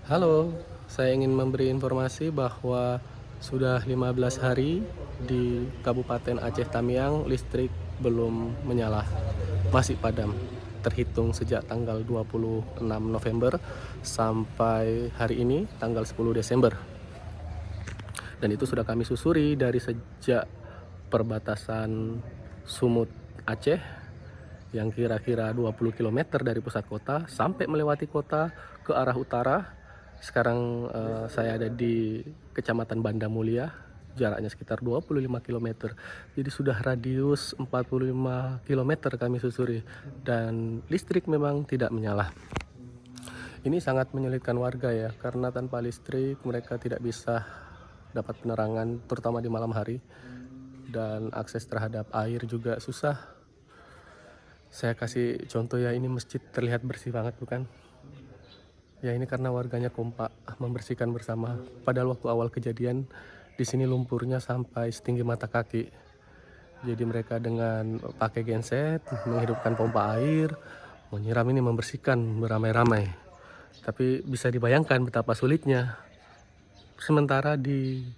Halo, saya ingin memberi informasi bahwa sudah 15 hari di Kabupaten Aceh Tamiang listrik belum menyala, masih padam. Terhitung sejak tanggal 26 November sampai hari ini tanggal 10 Desember. Dan itu sudah kami susuri dari sejak perbatasan Sumut Aceh yang kira-kira 20 km dari pusat kota sampai melewati kota ke arah utara. Sekarang saya ada di Kecamatan Banda Mulia, jaraknya sekitar 25 km. Jadi sudah radius 45 km kami susuri dan listrik memang tidak menyala. Ini sangat menyulitkan warga ya, karena tanpa listrik mereka tidak bisa dapat penerangan terutama di malam hari, dan akses terhadap air juga susah. Saya kasih contoh ya, ini masjid terlihat bersih banget bukan? Ya ini karena warganya kompak membersihkan bersama. Padahal waktu awal kejadian di sini lumpurnya sampai setinggi mata kaki. Jadi mereka dengan pakai genset menghidupkan pompa air, menyiram ini, membersihkan beramai-ramai. Tapi bisa dibayangkan betapa sulitnya. Sementara di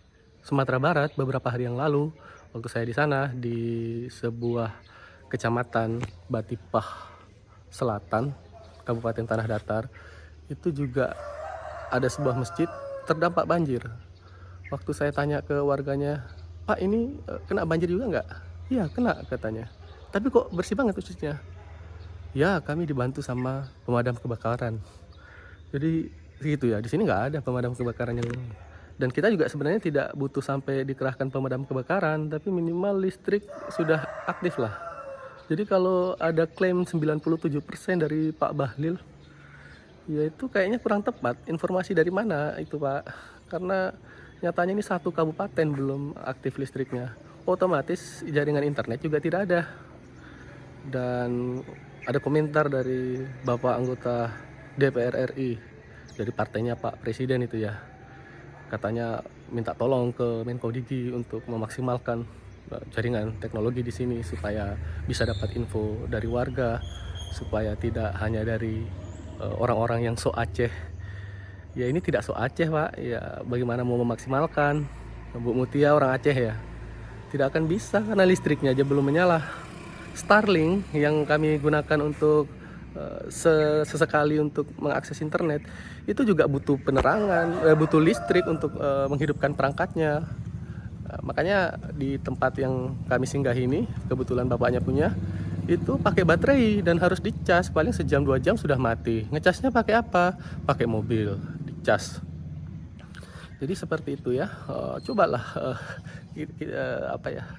Sumatera Barat beberapa hari yang lalu, waktu saya di sana di sebuah kecamatan Batipah Selatan, Kabupaten Tanah Datar, itu juga ada sebuah masjid terdampak banjir. Waktu saya tanya ke warganya, "Pak, ini kena banjir juga nggak?" "Iya, kena," katanya. "Tapi kok bersih banget masjidnya?" "Ya, kami dibantu sama pemadam kebakaran." Jadi gitu ya, di sini nggak ada pemadam kebakaran yang, dan kita juga sebenarnya tidak butuh sampai dikerahkan pemadam kebakaran, tapi minimal listrik sudah aktif lah. Jadi kalau ada klaim 97% dari Pak Bahlil, ya itu kayaknya kurang tepat. Informasi dari mana itu, Pak? Karena nyatanya ini satu kabupaten belum aktif listriknya. Otomatis jaringan internet juga tidak ada. Dan ada komentar dari Bapak anggota DPR RI dari partainya Pak Presiden itu ya. Katanya minta tolong ke Menko Digi untuk memaksimalkan jaringan teknologi di sini supaya bisa dapat info dari warga, supaya tidak hanya dari orang-orang yang so Aceh. Ya ini tidak so Aceh, Pak. Ya bagaimana mau memaksimalkan? Bu Mutia orang Aceh ya. Tidak akan bisa karena listriknya aja belum menyala. Starlink yang kami gunakan untuk sesekali untuk mengakses internet itu juga butuh penerangan, butuh listrik untuk menghidupkan perangkatnya. Makanya di tempat yang kami singgahi ini, kebetulan bapaknya punya, itu pakai baterai dan harus dicas, paling sejam 2 jam sudah mati. Ngecasnya pakai apa? Pakai mobil, dicas. Jadi seperti itu ya. Cobalah apa ya,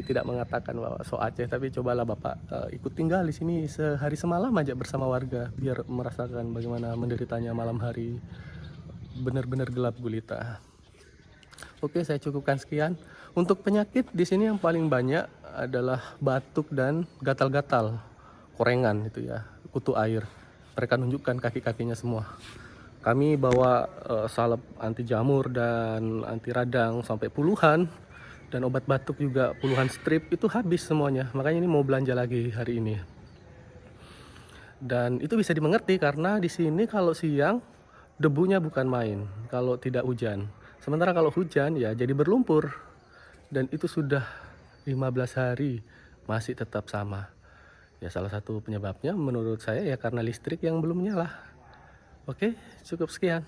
tidak mengatakan bahwa so Aceh, tapi cobalah Bapak ikut tinggal di sini sehari semalam aja bersama warga biar merasakan bagaimana menderitanya malam hari, benar-benar gelap gulita. Oke, saya cukupkan sekian. Untuk penyakit di sini yang paling banyak adalah batuk dan gatal-gatal, korengan itu ya, kutu air. Mereka nunjukkan kaki-kakinya semua. Kami bawa salep anti jamur dan anti radang sampai puluhan, dan obat batuk juga puluhan strip, itu habis semuanya. Makanya ini mau belanja lagi hari ini. Dan itu bisa dimengerti karena di sini kalau siang debunya bukan main kalau tidak hujan. Sementara kalau hujan ya jadi berlumpur. Dan itu sudah 15 hari masih tetap sama. Ya salah satu penyebabnya menurut saya ya karena listrik yang belum nyala. Oke, cukup sekian.